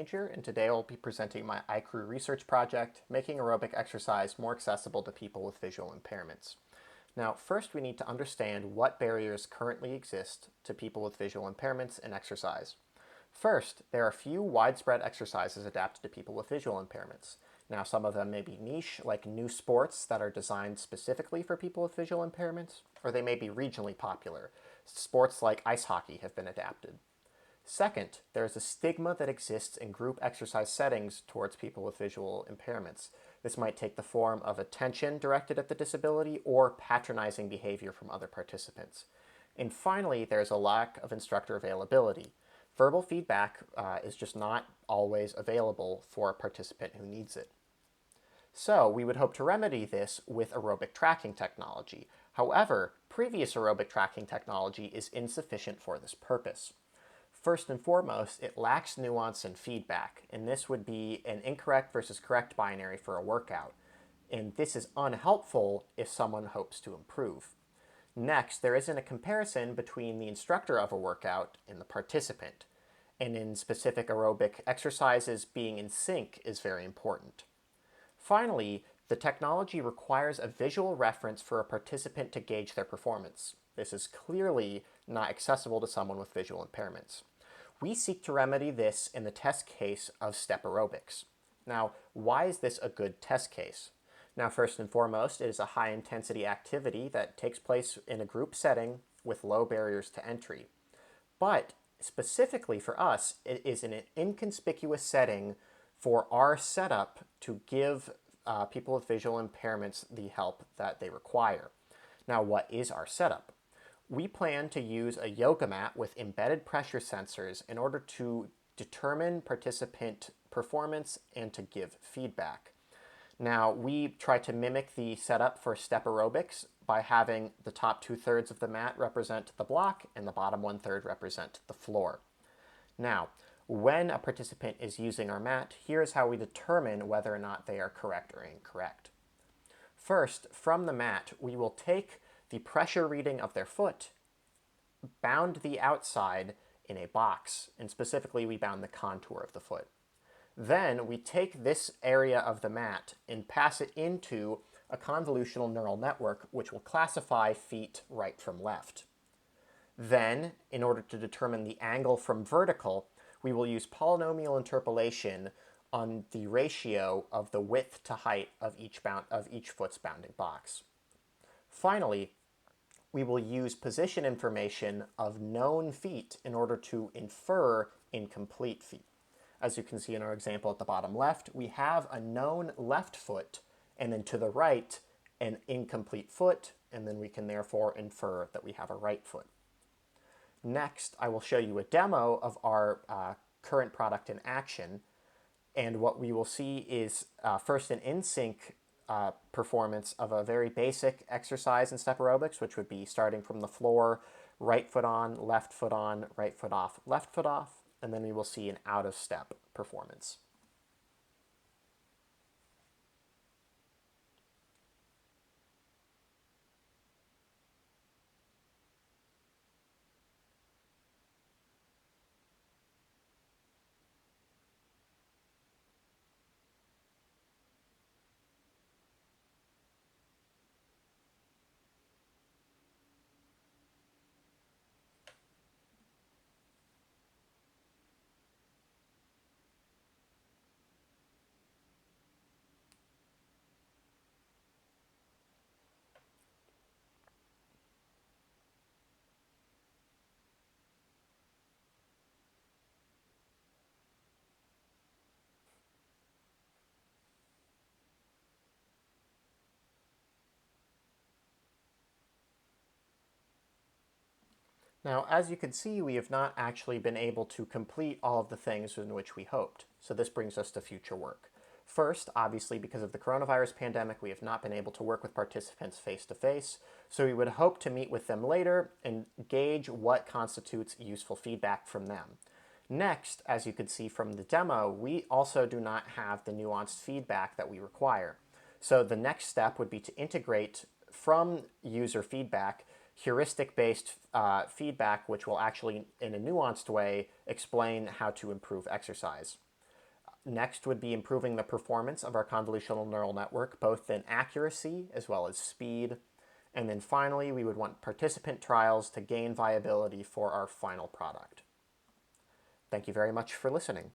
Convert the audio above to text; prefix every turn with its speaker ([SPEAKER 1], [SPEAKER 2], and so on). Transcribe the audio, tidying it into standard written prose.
[SPEAKER 1] Majure, and today I'll be presenting my iCrew research project, making aerobic exercise more accessible to people with visual impairments. Now, first we need to understand what barriers currently exist to people with visual impairments in exercise. First, there are few widespread exercises adapted to people with visual impairments. Now, some of them may be niche, like new sports that are designed specifically for people with visual impairments, or they may be regionally popular. Sports like ice hockey have been adapted. Second, there is a stigma that exists in group exercise settings towards people with visual impairments. This might take the form of attention directed at the disability or patronizing behavior from other participants. And finally, there's a lack of instructor availability. Verbal feedback is just not always available for a participant who needs it. So we would hope to remedy this with aerobic tracking technology. However, previous aerobic tracking technology is insufficient for this purpose. First and foremost, it lacks nuance and feedback, and this would be an incorrect versus correct binary for a workout. And this is unhelpful if someone hopes to improve. Next, there isn't a comparison between the instructor of a workout and the participant. And in specific aerobic exercises, being in sync is very important. Finally, the technology requires a visual reference for a participant to gauge their performance. This is clearly not accessible to someone with visual impairments. We seek to remedy this in the test case of step aerobics. Now, why is this a good test case? Now, first and foremost, it is a high-intensity activity that takes place in a group setting with low barriers to entry. But specifically for us, it is an inconspicuous setting for our setup to give people with visual impairments the help that they require. Now, what is our setup? We plan to use a yoga mat with embedded pressure sensors in order to determine participant performance and to give feedback. Now, we try to mimic the setup for step aerobics by having the top 2/3 of the mat represent the block and the bottom 1/3 represent the floor. Now, when a participant is using our mat, here's how we determine whether or not they are correct or incorrect. First, from the mat, we will take the pressure reading of their foot, bound the outside in a box, and specifically we bound the contour of the foot. Then we take this area of the mat and pass it into a convolutional neural network which will classify feet right from left. Then, in order to determine the angle from vertical, we will use polynomial interpolation on the ratio of the width to height of each foot's bounding box. Finally, we will use position information of known feet in order to infer incomplete feet. As you can see in our example at the bottom left, we have a known left foot, and then to the right, an incomplete foot, and then we can therefore infer that we have a right foot. Next, I will show you a demo of our current product in action, and what we will see is first an in-sync performance of a very basic exercise in step aerobics, which would be starting from the floor, right foot on, right foot off, left foot off, and then we will see an out-of-step performance. Now, as you can see, we have not actually been able to complete all of the things in which we hoped. So this brings us to future work. First, obviously, because of the coronavirus pandemic, we have not been able to work with participants face-to-face, so we would hope to meet with them later and gauge what constitutes useful feedback from them. Next, as you can see from the demo, we also do not have the nuanced feedback that we require. So the next step would be to integrate from user feedback heuristic-based feedback, which will actually, in a nuanced way, explain how to improve exercise. Next would be improving the performance of our convolutional neural network, both in accuracy as well as speed. And then finally, we would want participant trials to gain viability for our final product. Thank you very much for listening.